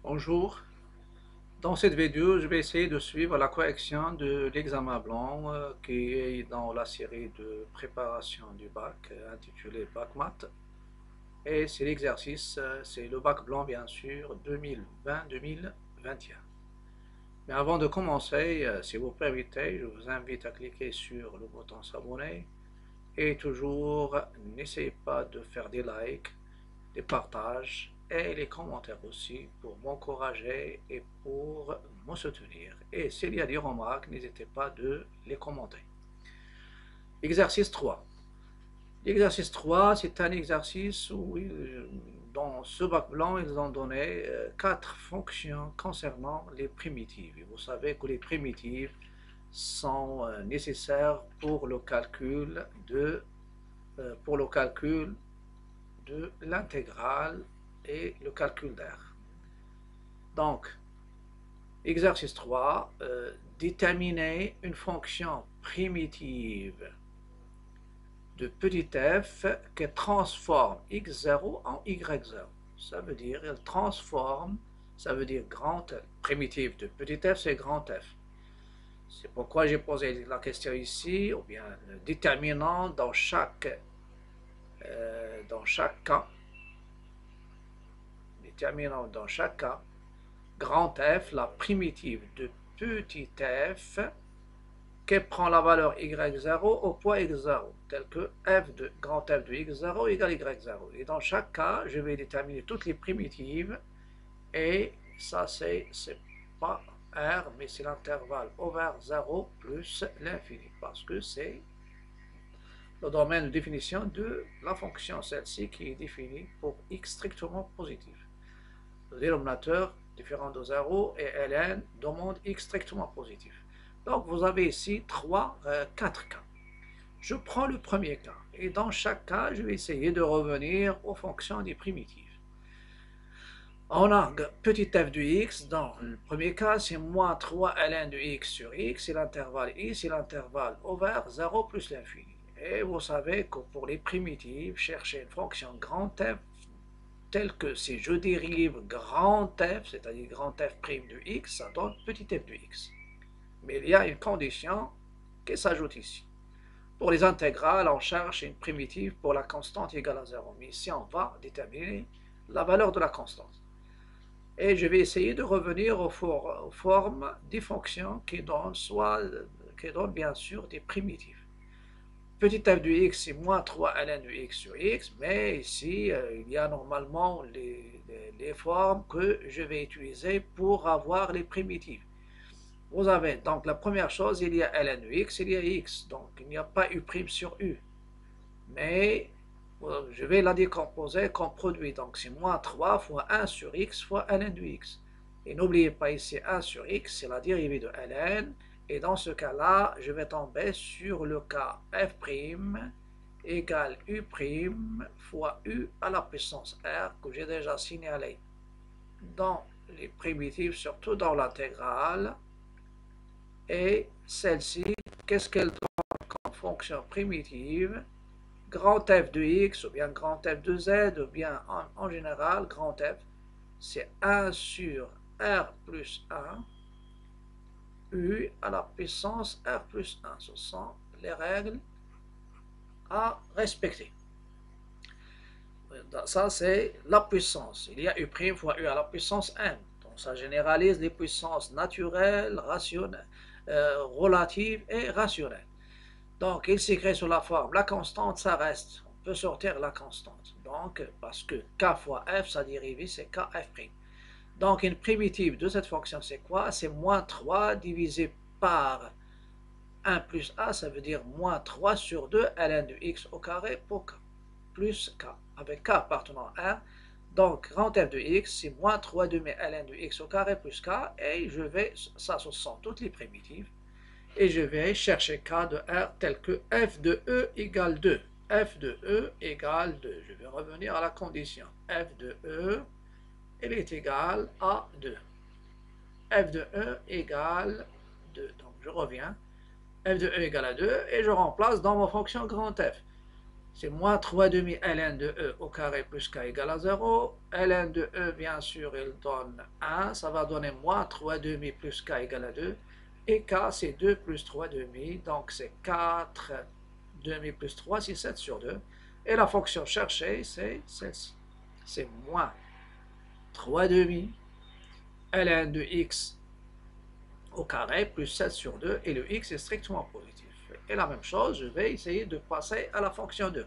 Bonjour, dans cette vidéo, je vais essayer de suivre la correction de l'examen blanc qui est dans la série de préparation du bac intitulée Bac Maths. Et c'est l'exercice, c'est le bac blanc bien sûr 2020-2021. Mais avant de commencer, si vous permettez, je vous invite à cliquer sur le bouton s'abonner et toujours n'essayez pas de faire des likes, des partages et les commentaires aussi pour m'encourager et pour me soutenir. Et s'il y a des remarques, n'hésitez pas de les commenter. Exercice 3. L'exercice 3, c'est un exercice où, dans ce bac blanc, ils ont donné 4 fonctions concernant les primitives. Et vous savez que les primitives sont nécessaires pour le calcul de l'intégrale et le calcul R. Donc, exercice 3, déterminer une fonction primitive de petit f qui transforme x0 en y0. Ça veut dire, elle transforme, ça veut dire grand F. Primitive de petit f, c'est grand F. C'est pourquoi j'ai posé la question ici, ou bien le déterminant dans chaque cas. Déterminant dans chaque cas. Grand F, la primitive de petit f qui prend la valeur y0 au poids x0, tel que grand F de x0 égale y0. Et dans chaque cas, je vais déterminer toutes les primitives, et ça c'est pas R, mais c'est l'intervalle over 0 plus l'infini, parce que c'est le domaine de définition de la fonction, celle-ci qui est définie pour x strictement positif. Le dénominateur différent de 0 et ln demande x strictement positif. Donc vous avez ici 4 cas. Je prends le premier cas et dans chaque cas, je vais essayer de revenir aux fonctions des primitives. On a petit f de x, dans le premier cas, c'est moins 3 ln de x sur x, c'est l'intervalle i, c'est l'intervalle over 0 plus l'infini. Et vous savez que pour les primitives, chercher une fonction grand f tel que si je dérive grand f, c'est-à-dire grand f' de x, ça donne petit f de x. Mais il y a une condition qui s'ajoute ici. Pour les intégrales, on cherche une primitive pour la constante égale à 0. Mais ici, on va déterminer la valeur de la constante. Et je vais essayer de revenir aux formes des fonctions qui donnent bien sûr des primitives. Petit f de x, c'est moins 3 ln de x sur x, mais ici, il y a normalement les formes que je vais utiliser pour avoir les primitives. Vous avez donc la première chose, il y a ln de x, il y a x, donc il n'y a pas u' sur u. Mais je vais la décomposer comme produit, donc c'est moins 3 fois 1 sur x fois ln de x. Et n'oubliez pas ici 1 sur x, c'est la dérivée de ln. Et dans ce cas-là, je vais tomber sur le cas f' égale u' fois u à la puissance r, que j'ai déjà signalé dans les primitives, surtout dans l'intégrale. Et celle-ci, qu'est-ce qu'elle donne comme fonction primitive? Grand f de x, ou bien grand f de z, ou bien en général, grand f, c'est 1 sur r plus 1 u à la puissance r plus 1. Ce sont les règles à respecter. Ça, c'est la puissance. Il y a u' fois u à la puissance n. Donc, ça généralise les puissances naturelles, rationnelles, relatives et rationnelles. Donc, il s'écrit sous la forme, la constante, ça reste. On peut sortir la constante. Donc, parce que k fois f, sa dérivée, c'est kf'. Donc, une primitive de cette fonction, c'est quoi? C'est moins 3 divisé par 1 plus a, ça veut dire moins 3 sur 2 ln de x au carré pour k, plus k, avec k appartenant à 1. Donc, grand f de x, c'est moins 3 demi ln de x au carré plus k, et je vais, ça, ce sont toutes les primitives, et je vais chercher k de r tel que f de e égale 2. F de e égale 2. Je vais revenir à la condition. F de e, elle est égale à 2. F de e égale 2. Donc je reviens. F de e égale à 2 et je remplace dans ma fonction grand F. c'est moins 3 demi ln de E au carré plus K égale à 0. Ln de E, bien sûr, il donne 1. Ça va donner moins 3 demi plus K égale à 2. Et K, c'est 2 plus 3 demi. Donc, c'est 4 demi plus 3, c'est 7 sur 2. Et la fonction cherchée, c'est celle-ci. C'est moins 3 demi ln de x au carré plus 7 sur 2. Et le x est strictement positif. Et la même chose, je vais essayer de passer à la fonction 2.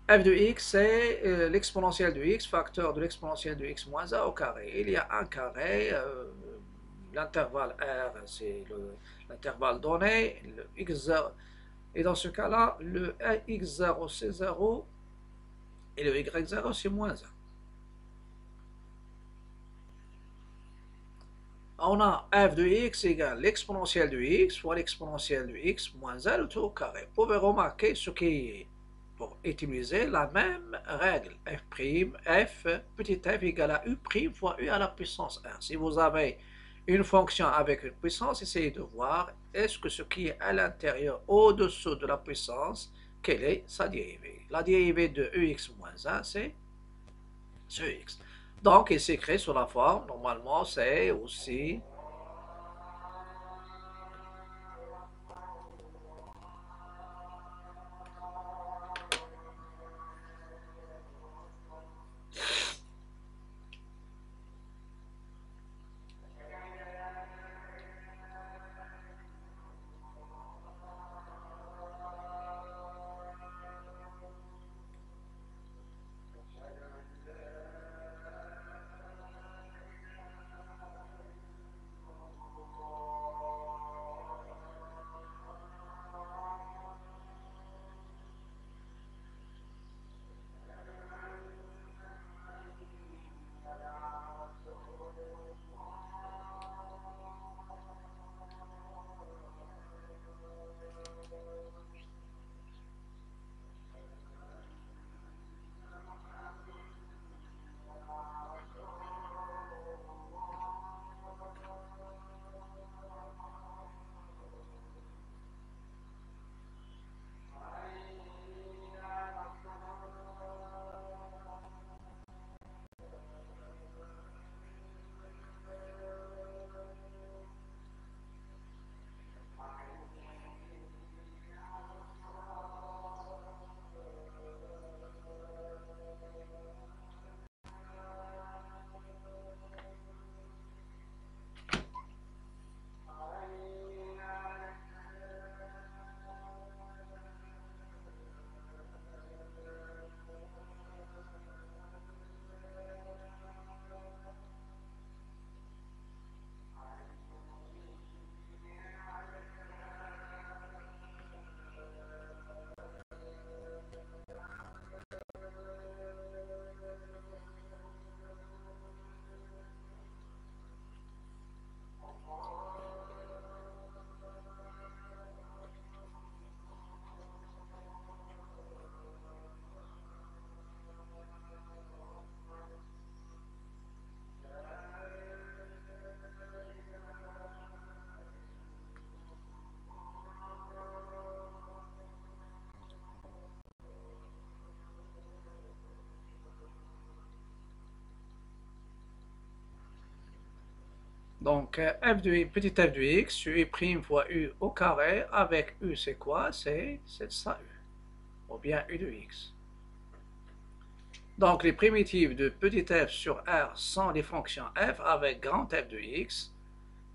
F de x, c'est l'exponentielle de x, facteur de l'exponentielle de x moins a au carré. Il y a un carré, l'intervalle R, c'est l'intervalle donné, le x0, et dans ce cas-là, le x0 c'est 0, et le y0 c'est moins 1. On a f de x égale l'exponentielle de x fois l'exponentielle de x moins 1 le tout au carré. Vous pouvez remarquer ce qui est pour utiliser la même règle. f petit f égale à u' fois u à la puissance 1. Si vous avez une fonction avec une puissance, essayez de voir est-ce que ce qui est à l'intérieur, au-dessous de la puissance, quelle est sa dérivée. La dérivée de ux moins 1, c'est ce x. Donc, il s'écrit sous la forme, normalement, c'est aussi donc petit f de x, u' fois u au carré, avec u c'est quoi? C'est ça u, ou bien u de x. Donc les primitives de petit f sur R sont les fonctions f avec grand F de x,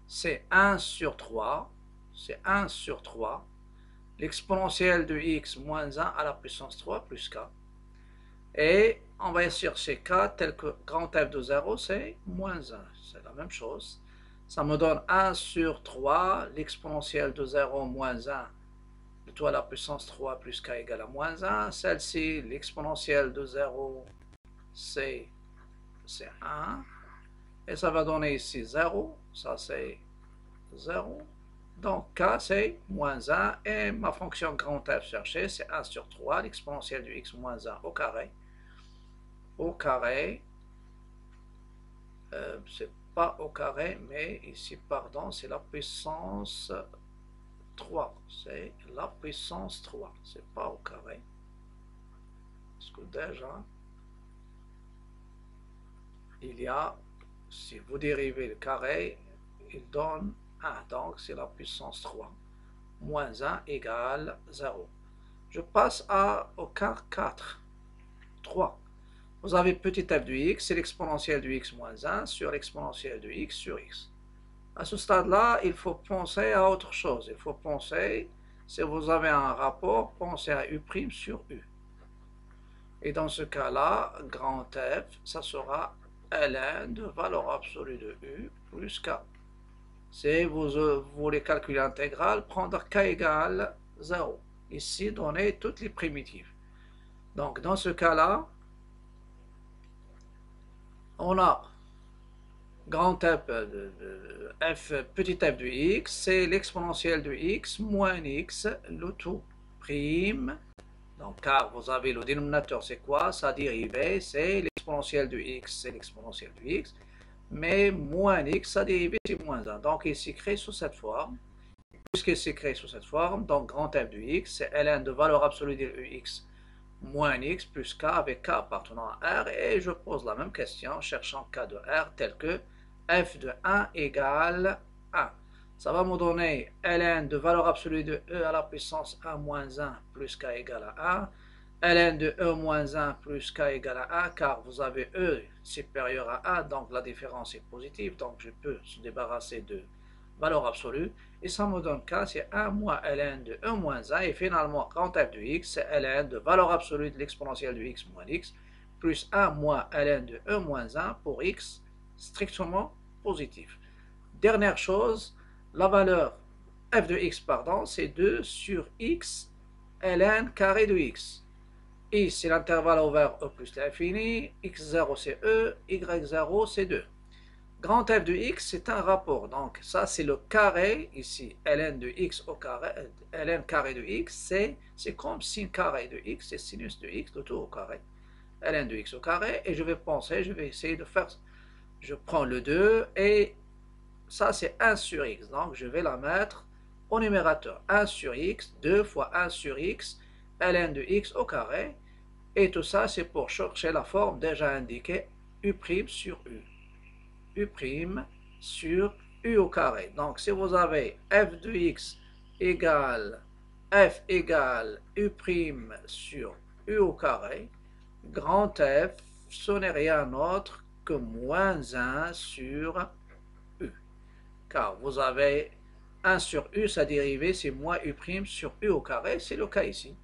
c'est 1 sur 3, c'est 1 sur 3, l'exponentielle de x moins 1 à la puissance 3 plus k. Et on va chercher k tel que grand F de 0, c'est moins 1, c'est la même chose. Ça me donne 1 sur 3, l'exponentielle de 0 moins 1, le tout à la puissance 3 plus k égale à moins 1. Celle-ci, l'exponentielle de 0, c'est 1. Et ça va donner ici 0, ça c'est 0. Donc k c'est moins 1 et ma fonction grand F cherchée c'est 1 sur 3, l'exponentielle de x moins 1 au carré. Au carré, c'est pas au carré, mais ici, pardon, c'est la puissance 3. C'est la puissance 3, c'est pas au carré. Parce que déjà, il y a, si vous dérivez le carré, il donne 1. Donc, c'est la puissance 3. Moins 1 égale 0. Je passe au cas 4. 3. Vous avez petit f de x, c'est l'exponentielle de x moins 1 sur l'exponentielle de x sur x. À ce stade-là, il faut penser à autre chose. Il faut penser, si vous avez un rapport, pensez à u' sur u. Et dans ce cas-là, grand F, ça sera ln de valeur absolue de u plus k. Si vous voulez calculer l'intégrale, prendre k égale 0. Ici, donner toutes les primitives. Donc, dans ce cas-là, on a grand F, petit f de x, c'est l'exponentielle de x moins x, le tout prime. Donc, car vous avez le dénominateur, c'est quoi? Sa dérivée, c'est l'exponentielle de x, c'est l'exponentielle de x. Mais moins x, sa dérivée, c'est moins 1. Donc, il s'écrit sous cette forme. Puisqu'il s'écrit sous cette forme, donc grand f de x, c'est ln de valeur absolue de x moins x plus k avec k appartenant à R. Et je pose la même question, cherchant k de R, tel que f de 1 égale 1. Ça va me donner ln de valeur absolue de e à la puissance 1 moins 1 plus k égale à 1. ln de e moins 1 plus k égale à 1, car vous avez e supérieur à 1, donc la différence est positive, donc je peux se débarrasser de valeur absolue, et ça me donne k, c'est 1 moins ln de 1 moins 1, et finalement, grand f de x, c'est ln de valeur absolue de l'exponentielle de x moins x, plus 1 moins ln de 1 moins 1 pour x strictement positif. Dernière chose, la valeur f de x, pardon, c'est 2 sur x ln carré de x. I, c'est l'intervalle ouvert e plus l'infini, x0 c'est e, y0 c'est 2. Grand f de x, c'est un rapport. Donc, ça, c'est le carré, ici, ln de x au carré, ln carré de x, c'est comme sin carré de x, c'est sinus de x, le tout au carré. Ln de x au carré, et je vais penser, je vais essayer de faire, je prends le 2, et ça, c'est 1 sur x. Donc, je vais la mettre au numérateur. 1 sur x, 2 fois 1 sur x, ln de x au carré, et tout ça, c'est pour chercher la forme déjà indiquée, u' sur u. U' sur U au carré. Donc, si vous avez f de x égale f égale U' sur U au carré, grand F, ce n'est rien d'autre que moins 1 sur U. Car vous avez 1 sur U, sa dérivée, c'est moins U' sur U au carré, c'est le cas ici.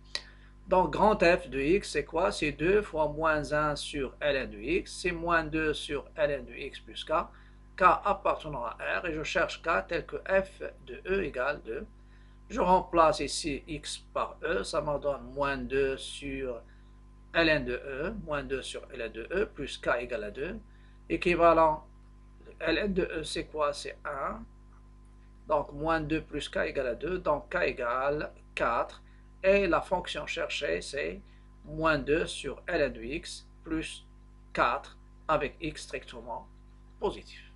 Donc, grand F de x, c'est quoi? C'est 2 fois moins 1 sur ln de x, c'est moins 2 sur ln de x plus k, k appartenant à R, et je cherche k tel que f de e égale 2. Je remplace ici x par e, ça me donne moins 2 sur ln de e, moins 2 sur ln de e, plus k égale à 2. Équivalent, ln de e, c'est quoi? C'est 1. Donc, moins 2 plus k égale à 2, donc k égale 4. Et la fonction cherchée, c'est moins 2 sur ln de x plus 4 avec x strictement positif.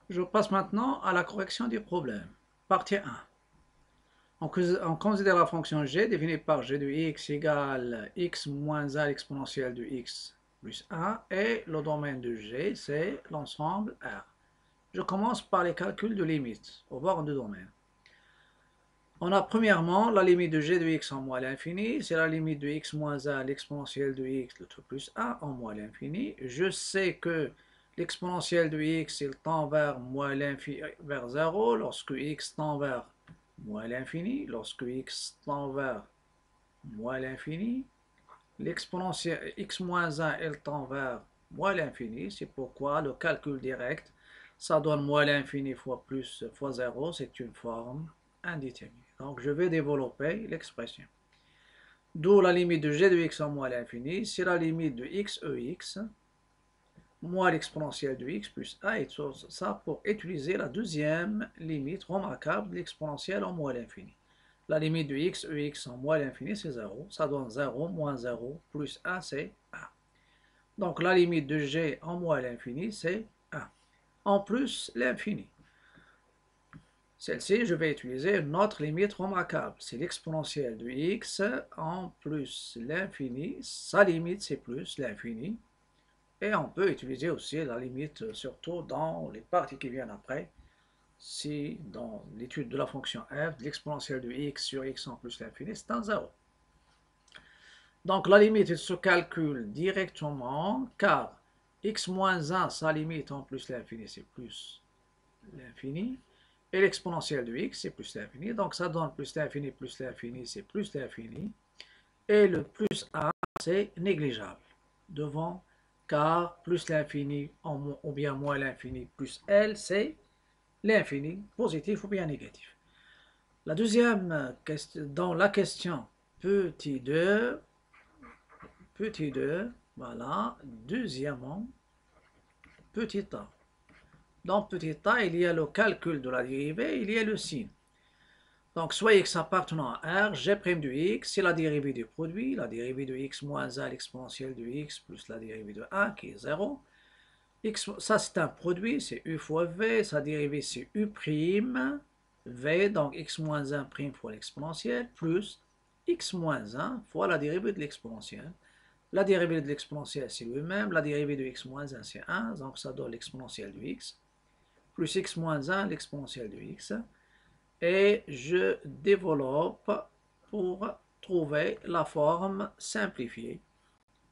Je passe maintenant à la correction du problème. Partie 1. On considère la fonction g définie par g de x égale x moins a l'exponentielle de x plus 1, et le domaine de g, c'est l'ensemble R. Je commence par les calculs de limites aux bornes de domaine. On a premièrement la limite de g de x en moins l'infini, c'est la limite de x moins a l'exponentielle de x, le tout plus a en moins l'infini. Je sais que l'exponentielle de x, il tend vers moins l'infini, vers 0, lorsque x tend vers moins l'infini, lorsque x tend vers moins l'infini. L'exponentielle x moins 1, elle tend vers moins l'infini, c'est pourquoi le calcul direct, ça donne moins l'infini fois plus fois 0, c'est une forme indéterminée. Donc je vais développer l'expression. D'où la limite de g de x en moins l'infini, c'est la limite de x ex, moins l'exponentielle de x plus a, et tout ça pour utiliser la deuxième limite remarquable de l'exponentielle en moins l'infini. La limite de x ex en moins l'infini, c'est 0. Ça donne 0 moins 0 plus 1, c'est 1. Donc la limite de g en moins l'infini, c'est 1. En plus, l'infini. Celle-ci, je vais utiliser une autre limite remarquable. C'est l'exponentielle de x en plus l'infini. Sa limite, c'est plus l'infini. Et on peut utiliser aussi la limite, surtout dans les parties qui viennent après. Si dans l'étude de la fonction f, l'exponentielle de x sur x en plus l'infini, c'est un 0. Donc la limite se calcule directement car x moins 1, sa limite en plus l'infini, c'est plus l'infini. Et l'exponentielle de x, c'est plus l'infini. Donc ça donne plus l'infini, c'est plus l'infini. Et le plus 1, c'est négligeable. Devant, car plus l'infini ou bien moins l'infini plus L, c'est l'infini, positif ou bien négatif. La deuxième question, dans la question petit 2, voilà, deuxièmement, petit a. Dans petit a, il y a le calcul de la dérivée, il y a le signe. Donc, soit x appartenant à R, g' de x, c'est la dérivée du produit, la dérivée de x moins 1, l'exponentielle de x, plus la dérivée de 1, qui est 0. X, ça, c'est un produit, c'est u fois v, sa dérivée, c'est u', v, donc x moins 1' fois l'exponentielle, plus x moins 1 fois la dérivée de l'exponentielle. La dérivée de l'exponentielle, c'est lui-même, la dérivée de x moins 1, c'est 1, donc ça donne l'exponentielle de x, plus x moins 1, l'exponentielle de x. Et je développe pour trouver la forme simplifiée.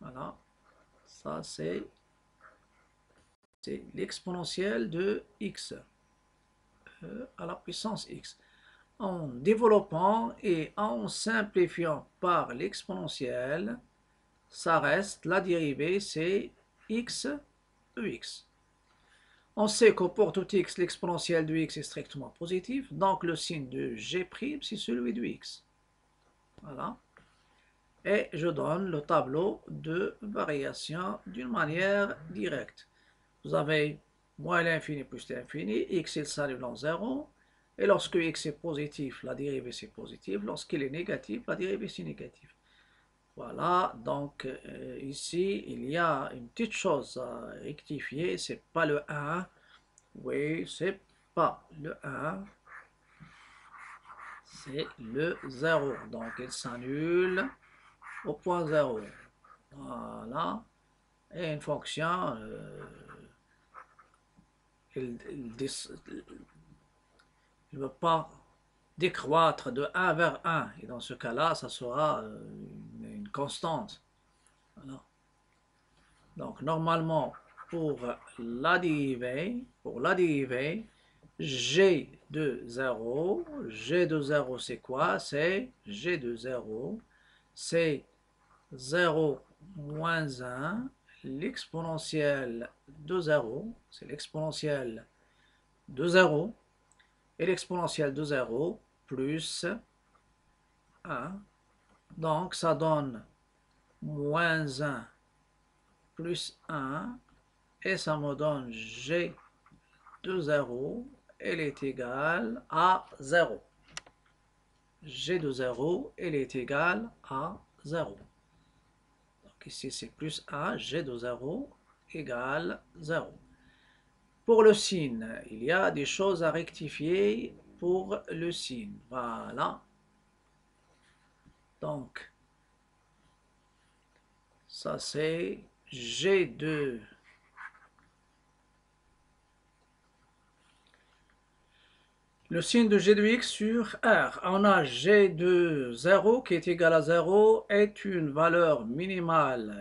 Voilà, ça c'est l'exponentielle de x à la puissance x. En développant et en simplifiant par l'exponentielle, ça reste la dérivée, c'est x ex. On sait que pour tout x, l'exponentielle de x est strictement positif, donc le signe de g', c'est celui de x. Voilà. Et je donne le tableau de variation d'une manière directe. Vous avez moins l'infini plus l'infini, x il s'annule en 0, et lorsque x est positif, la dérivée c'est positif, lorsqu'il est négatif, la dérivée c'est négatif. Voilà, donc ici, il y a une petite chose à rectifier, c'est pas le 1, oui, c'est pas le 1, c'est le 0, donc il s'annule au point 0. Voilà, et une fonction, il ne veut pas décroître de 1 vers 1, et dans ce cas-là, ça sera une constante. Voilà. Donc, normalement, pour la dérivée, g de 0, c'est quoi? C'est g de 0, c'est 0 moins 1, l'exponentielle de 0, c'est l'exponentielle de 0, et l'exponentielle de 0 plus 1. Donc, ça donne moins 1 plus 1, et ça me donne g de 0, elle est égale à 0. G de 0, elle est égale à 0. Donc ici c'est plus 1, G de 0 égale 0. Pour le signe, il y a des choses à rectifier pour le signe. Voilà. Donc, ça c'est G de... Le signe de g de x sur R. On a g de 0 qui est égal à 0 est une valeur minimale,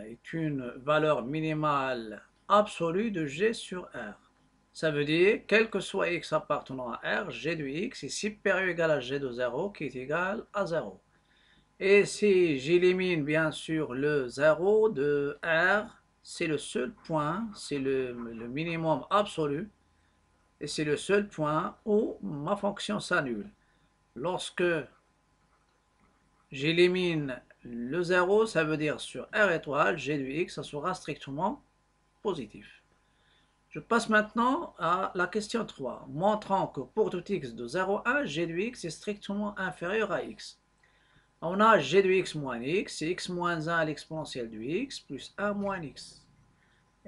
absolue de g sur R. Ça veut dire, quel que soit x appartenant à R, g de x est supérieur ou égal à g de 0 qui est égal à 0. Et si j'élimine bien sûr le 0 de R, c'est le seul point, c'est le minimum absolu. Et c'est le seul point où ma fonction s'annule. Lorsque j'élimine le 0, ça veut dire sur R étoile, g de x, ça sera strictement positif. Je passe maintenant à la question 3, montrant que pour tout x de 0 à 1, g de x est strictement inférieur à x. On a g de x moins x, c'est x moins 1 à l'exponentielle de x, plus 1 moins x.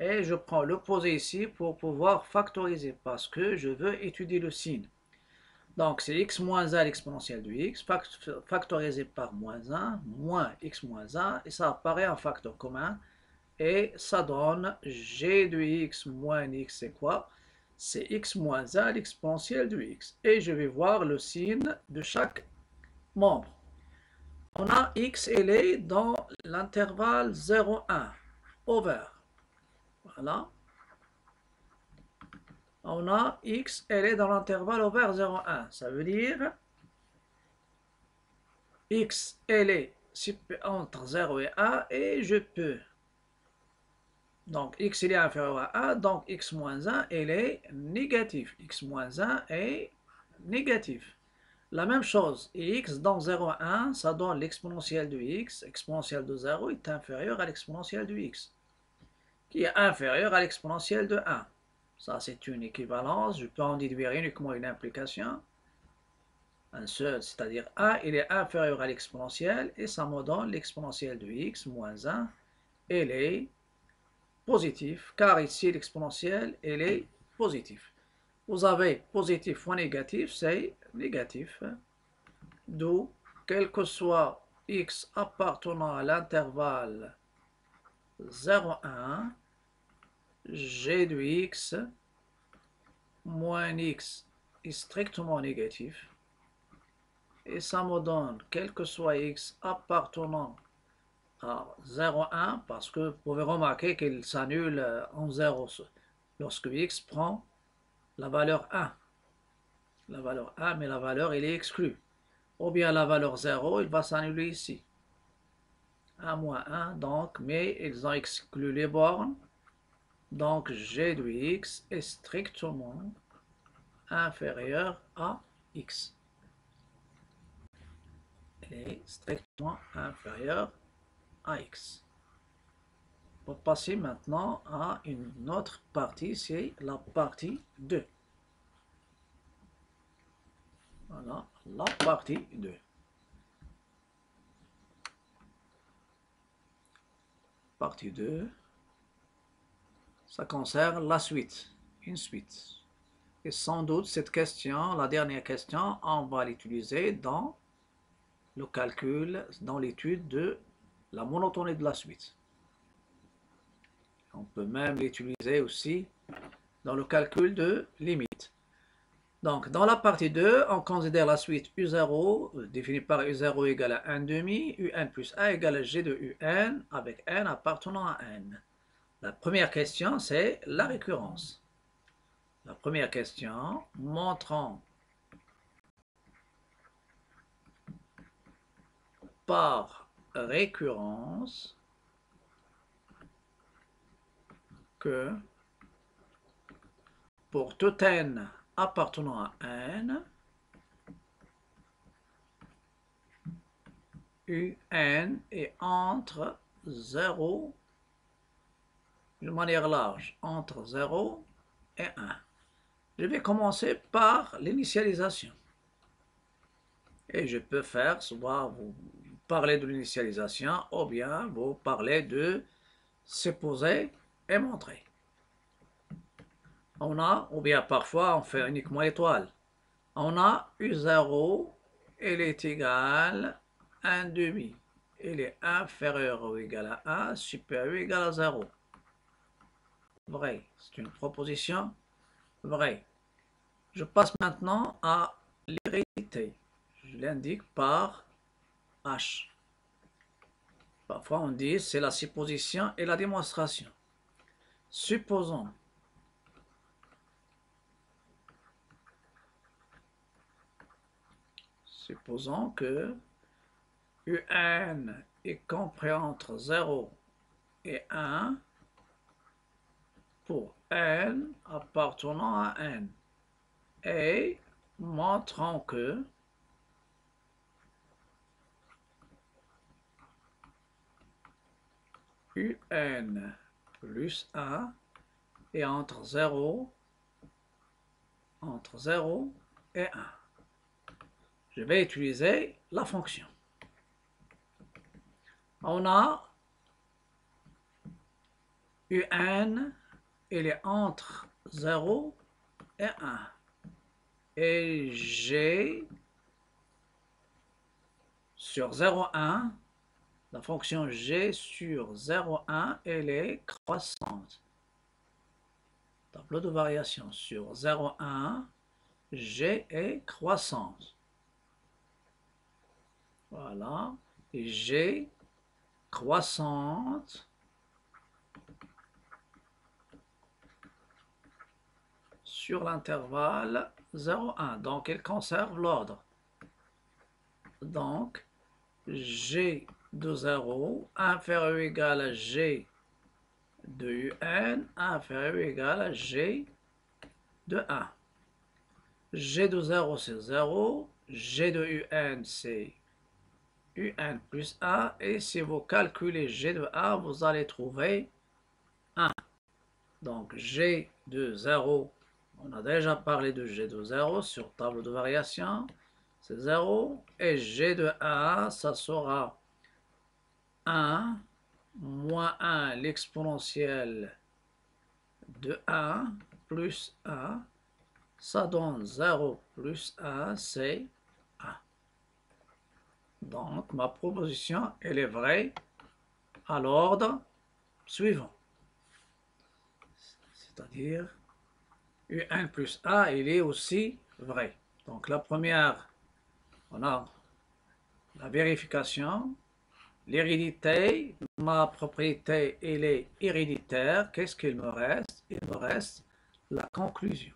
Et je prends l'opposé ici pour pouvoir factoriser, parce que je veux étudier le signe. Donc, c'est x moins 1 l'exponentielle de x, factorisé par moins 1, moins x moins 1, et ça apparaît en facteur commun, et ça donne g de x moins x, c'est quoi? C'est x moins 1 l'exponentielle de x. Et je vais voir le signe de chaque membre. On a x, elle est dans l'intervalle 0,1, over. Voilà. On a x, elle est dans l'intervalle over 0,1. Ça veut dire x, elle est entre 0 et 1, et je peux. Donc, x, il est inférieur à 1, donc x moins 1, elle est négatif. X moins 1 est négatif. La même chose, x dans 0,1, ça donne l'exponentielle de x. Exponentielle de 0 est inférieure à l'exponentielle de x, qui est inférieure à l'exponentielle de 1. Ça, c'est une équivalence. Je peux en déduire uniquement une implication. Un seul, c'est-à-dire 1, il est inférieur à l'exponentielle, et ça me donne l'exponentielle de x moins 1. Elle est positif, car ici l'exponentielle, elle est positive. Vous avez positif ou négatif, c'est négatif. D'où, quel que soit x appartenant à l'intervalle 0,1, g de x moins x est strictement négatif. Et ça me donne, quel que soit x appartenant à 0,1, parce que vous pouvez remarquer qu'il s'annule en 0 lorsque x prend la valeur 1. La valeur 1, mais la valeur, elle est exclue. Ou bien la valeur 0, il va s'annuler ici. 1 moins 1, donc, mais ils ont exclu les bornes. Donc, g de x est strictement inférieur à x. Elle est strictement inférieure à x. On va passer maintenant à une autre partie, c'est la partie 2. Voilà, la partie 2. Partie 2, ça concerne la suite, une suite. Et sans doute cette question, la dernière question, on va l'utiliser dans le calcul, dans l'étude de la monotonie de la suite. On peut même l'utiliser aussi dans le calcul de limite. Donc, dans la partie 2, on considère la suite U0, définie par U0 égale à 1 demi, UN plus 1 égale à G de UN, avec N appartenant à N. La première question, c'est la récurrence. La première question, montrant par récurrence que pour tout n appartenant à n, un est entre 0, de manière large, entre 0 et 1. Je vais commencer par l'initialisation. Et je peux faire, soit vous parler de l'initialisation, ou bien vous parler de supposer et montrer. On a, ou bien parfois on fait uniquement l'étoile. On a U0, elle est égale à 1 demi. Elle est inférieure ou égale à 1, supérieure ou égale à 0. Vrai, c'est une proposition vraie. Je passe maintenant à l'hérédité. Je l'indique par H. Parfois on dit c'est la supposition et la démonstration. Supposons que UN est compris entre 0 et 1 pour n appartenant à n. Et montrant que UN plus 1 est entre 0 et 1. Je vais utiliser la fonction. On a UN, il est entre 0 et 1. et g sur 0,1. La fonction g sur 0,1, elle est croissante. Tableau de variation sur 0,1, g est croissante. Voilà. Et g croissante sur l'intervalle 0,1. Donc, elle conserve l'ordre. Donc, g de 0 inférieur ou égal à g de un inférieur ou égal à g de 1. G de 0 c'est 0, g de un c'est un plus 1, et si vous calculez g de 1, vous allez trouver 1. Donc g de 0, on a déjà parlé de g de 0 sur tableau de variation, c'est 0, et g de 1, ça sera 1 moins 1 l'exponentielle de 1 plus 1, ça donne 0 plus 1, c'est 1. Donc ma proposition, elle est vraie à l'ordre suivant. C'est-à-dire U1 plus A, il est aussi vrai. Donc la première, on a la vérification, l'hérédité, ma propriété, elle est héréditaire. Qu'est-ce qu'il me reste? Il me reste la conclusion.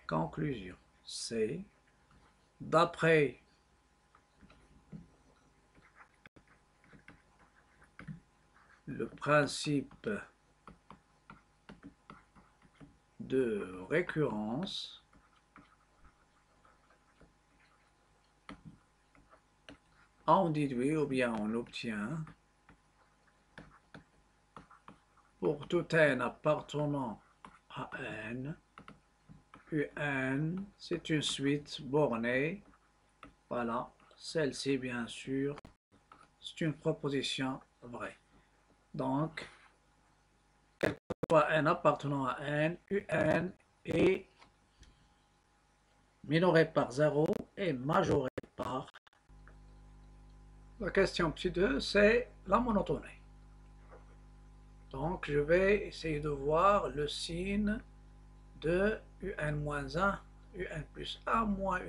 Conclusion, c'est d'après le principe de récurrence, on déduit ou bien on obtient pour tout n appartenant à n, Un, c'est une suite bornée. Voilà, celle-ci, bien sûr, c'est une proposition vraie. Donc, n appartenant à n, Un est minoré par 0 et majoré par. La question petit 2, c'est la monotonie. Donc, je vais essayer de voir le signe de Un moins 1, Un plus 1 moins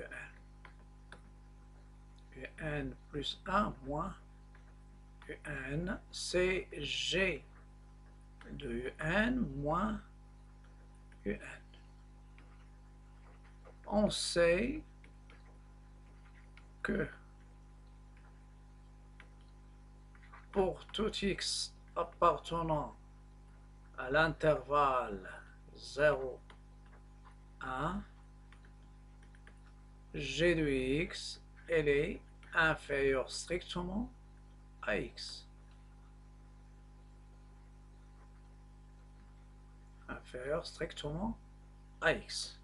Un. Un plus 1 moins Un, c'est G de Un moins Un. On sait que pour tout x appartenant à l'intervalle 0, 1, G de x, elle est inférieure strictement à x. Inférieure strictement à x.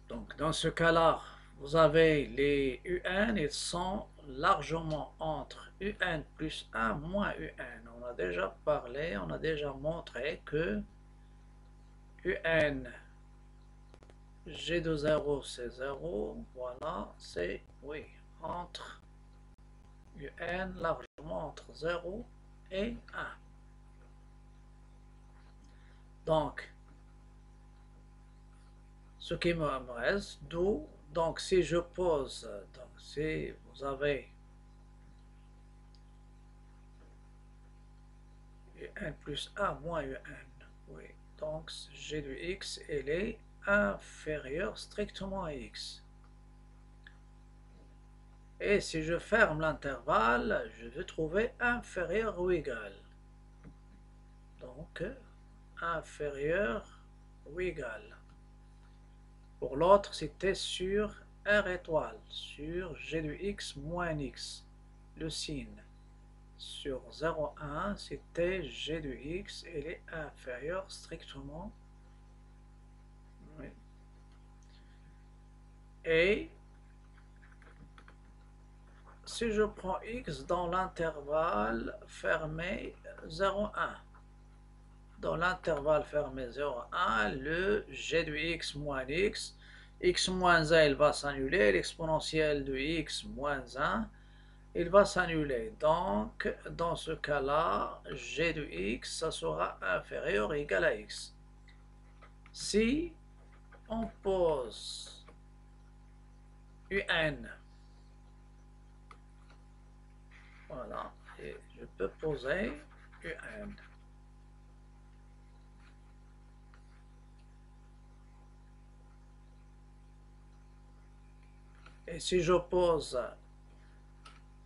Donc, dans ce cas-là, vous avez les UN, ils sont largement entre UN plus 1 moins UN. On a déjà parlé, on a déjà montré que UN, G de 0, c'est 0. Voilà, c'est, oui, entre UN, largement entre 0 et 1. Donc, ce qui me reste, d'où, donc si je pose, donc si vous avez Un plus 1 moins Un, oui, donc G de x, elle est inférieure strictement à x. Et si je ferme l'intervalle, je vais trouver inférieur ou égal. Donc, inférieur ou égal. Pour l'autre, c'était sur R étoile, sur G de x moins x, le signe. Sur 0,1, c'était G de x, elle est inférieure strictement. Oui. Et si je prends x dans l'intervalle fermé 0,1, dans l'intervalle fermé 0, 1, le g de x moins x moins 1, il va s'annuler, l'exponentielle de x moins 1, il va s'annuler. Donc, dans ce cas-là, g de x, ça sera inférieur ou égal à x. Si on pose un, voilà, et je peux poser un. Et si j'oppose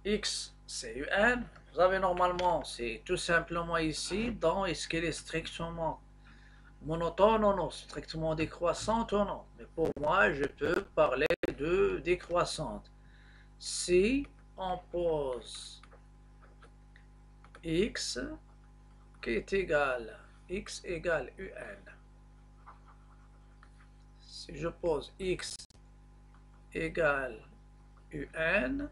x, c'est un, vous avez normalement, c'est tout simplement ici, dans est-ce qu'elle est strictement monotone ou non, strictement décroissante ou non. Mais pour moi, je peux parler de décroissante. Si on pose x qui est égal, x égale un. Si je pose x égale un,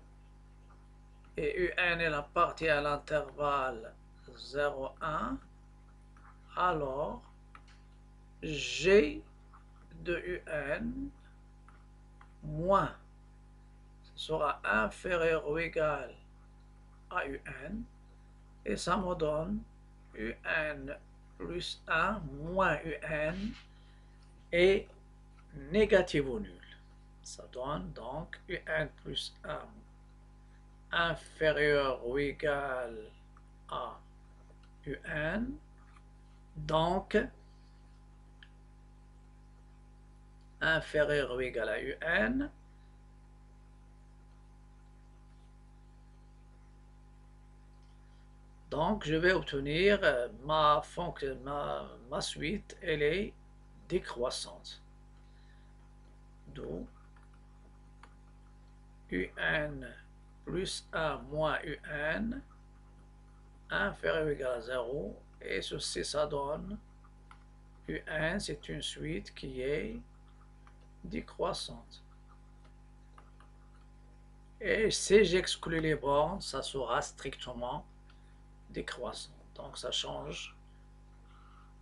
et un elle appartient à l'intervalle 0, 1, alors g de un moins, ce sera inférieur ou égal à un, et ça me donne un plus 1 moins un est négatif ou nul. Ça donne donc un plus 1 inférieur ou égal à un, donc inférieur ou égal à un, donc je vais obtenir ma suite, elle est décroissante. D'où un plus 1 moins un inférieur ou égal à 0, et ceci ça donne un, c'est une suite qui est décroissante. Et si j'exclus les bornes, ça sera strictement décroissant. Donc ça change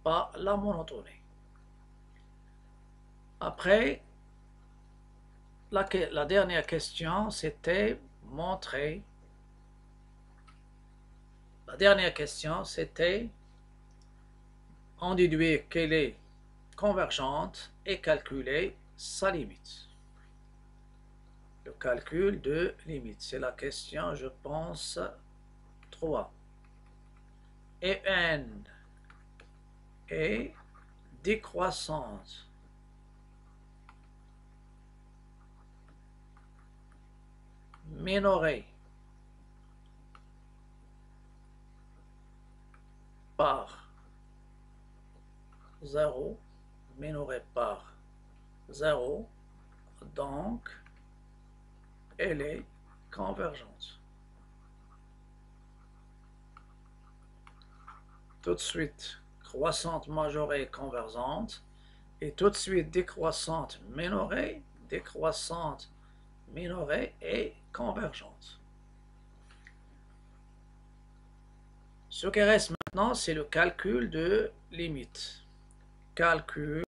pas la monotonie. Après, la dernière question, c'était montrer. La dernière question, c'était en déduire qu'elle est convergente et calculer sa limite. Le calcul de limite, c'est la question, je pense, 3. Et n est décroissante minorée par 0, minorée par 0, donc elle est convergente. Tout de suite, croissante majorée convergente, et tout de suite décroissante minorée et convergente. Ce qui reste maintenant, c'est le calcul de limite. Calcul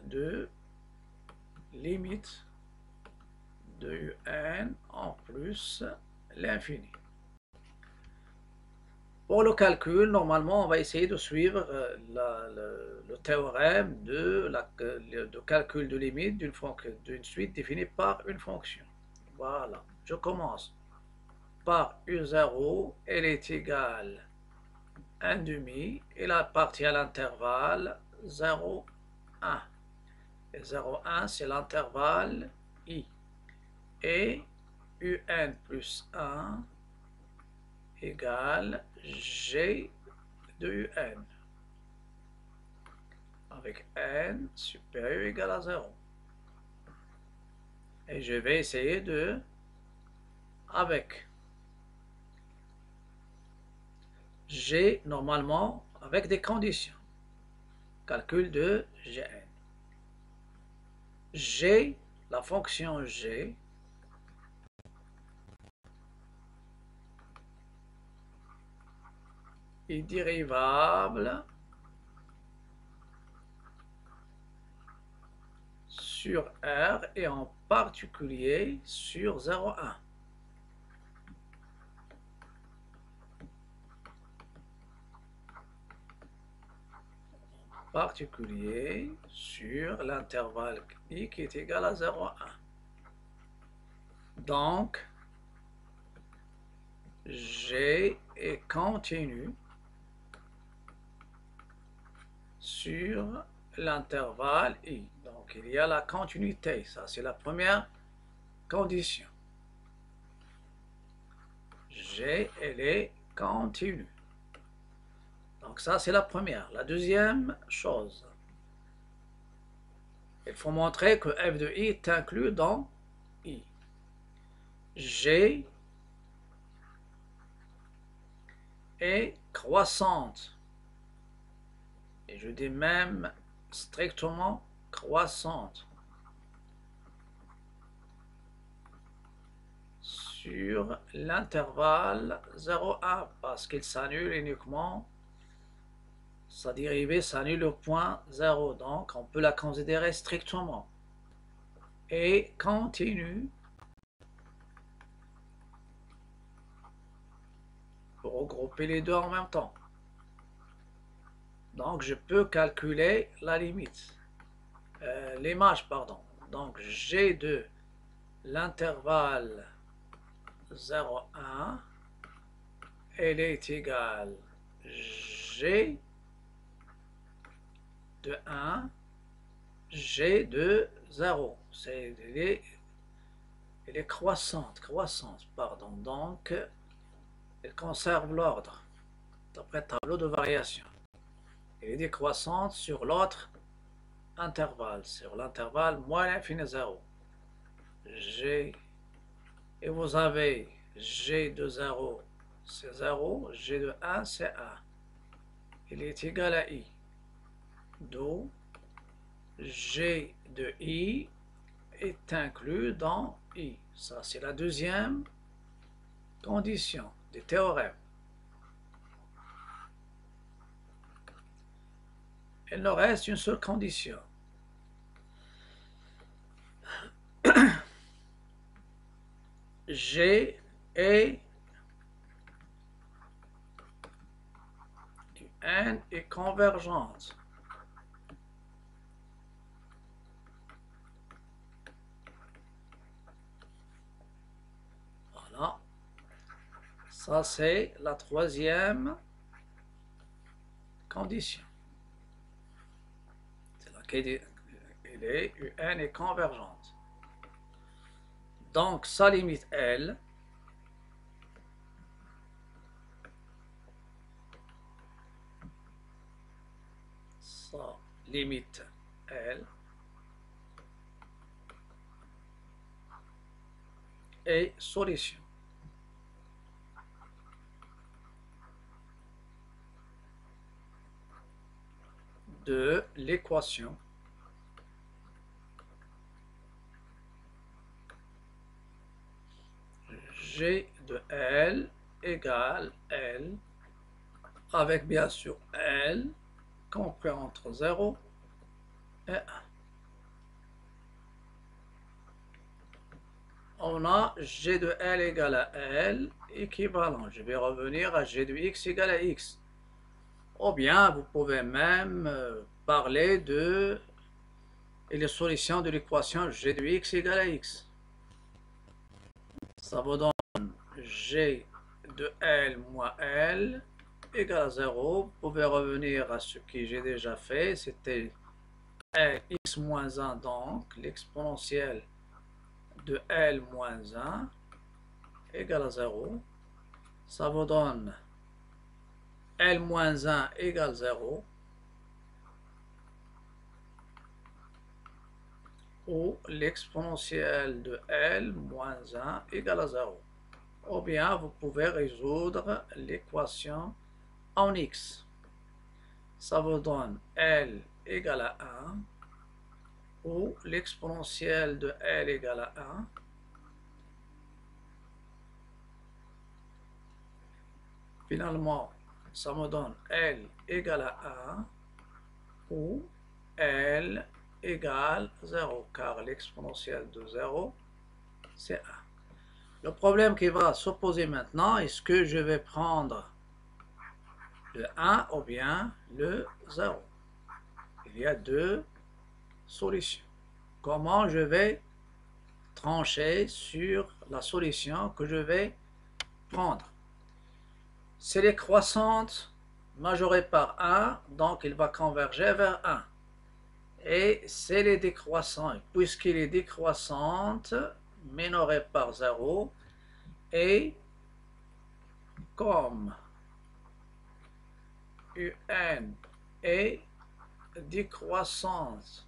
de limite de n en plus l'infini. Pour le calcul, normalement, on va essayer de suivre le théorème de calcul de limite d'une suite définie par une fonction. Voilà, je commence par U0, elle est égale à 1 demi, elle appartient à l'intervalle 0, 1. Et 0, 1, c'est l'intervalle I. Et UN plus 1 égale G de UN, avec n supérieur ou égal à 0. Et je vais essayer de, avec G, normalement, avec des conditions. Calcul de Gn. G, la fonction G, est dérivable sur R et en particulier sur 0,1. Particulier sur l'intervalle I qui est égal à 0,1. Donc, G est continu sur l'intervalle I. Donc, il y a la continuité. Ça, c'est la première condition. G, elle est continue. Donc, ça, c'est la première. La deuxième chose, il faut montrer que f de I est inclus dans I. G est croissante. Et je dis même strictement croissante sur l'intervalle 0,1 parce qu'il s'annule uniquement, sa dérivée s'annule au point 0, donc on peut la considérer strictement. Et continue pour regrouper les deux en même temps. Donc je peux calculer la limite, l'image, pardon. Donc G de l'intervalle 0,1, elle est égale G de 1, G de 0. Elle est croissante, pardon. Donc, elle conserve l'ordre d'après le tableau de variation. Elle est décroissante sur l'autre intervalle, sur l'intervalle moins l'infini 0. G, et vous avez G de 0, c'est 0, G de 1, c'est 1. Il est égal à I. D'où G de I est inclus dans I. Ça, c'est la deuxième condition du théorème. Il nous reste une seule condition. G et N est convergente. Voilà. Ça, c'est la troisième condition. C'est laquelle UN est convergente. Donc, sa limite L est solution. De l'équation G de L égale L avec bien sûr L compris entre 0 et 1. On a G de L égale à L équivalent. Je vais revenir à G de X égale à X. Ou bien vous pouvez même parler de les solutions de l'équation G de X égale à X. Ça vous donne G de L moins L égale à 0. Vous pouvez revenir à ce que j'ai déjà fait. C'était X moins 1, donc l'exponentielle de L moins 1 égale à 0. Ça vous donne L moins 1 égale 0. Ou l'exponentielle de L moins 1 égale à 0. Ou bien vous pouvez résoudre l'équation en X. Ça vous donne L égale à 1 ou l'exponentielle de L égale à 1 finalement ça me donne L égale à 1 ou L égale 0, car l'exponentielle de 0, c'est 1. Le problème qui va se poser maintenant, est-ce que je vais prendre le 1 ou bien le 0? Il y a deux solutions. Comment je vais trancher sur la solution que je vais prendre? C'est les croissantes majorées par 1, donc il va converger vers 1. Et c'est les décroissantes, puisqu'il est décroissante, minorée par 0, et comme UN est décroissante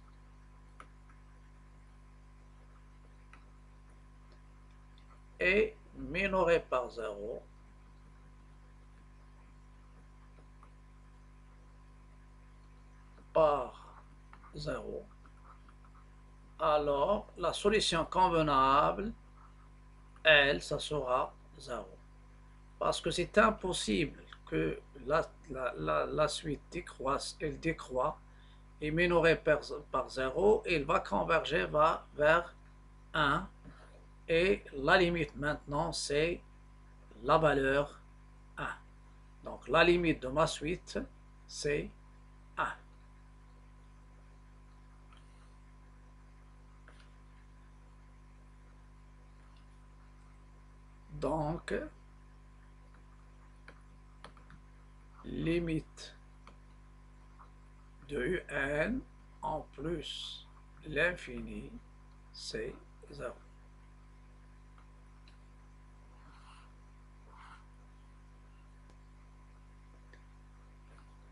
et minorée par 0, alors la solution convenable, elle, ça sera 0. Parce que c'est impossible que la suite décroisse, elle décroît, et minorée par 0, il va converger vers 1, et la limite maintenant, c'est la valeur 1. Donc la limite de ma suite, c'est 1. Donc, limite de UN en plus l'infini, c'est 0.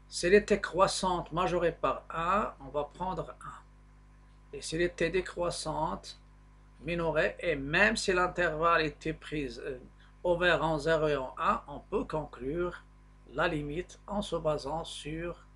Si elle était croissante majorée par 1, on va prendre 1. Et si elle était décroissante, minorée, et même si l'intervalle était pris ouvert en 0 et en 1, on peut conclure la limite en se basant sur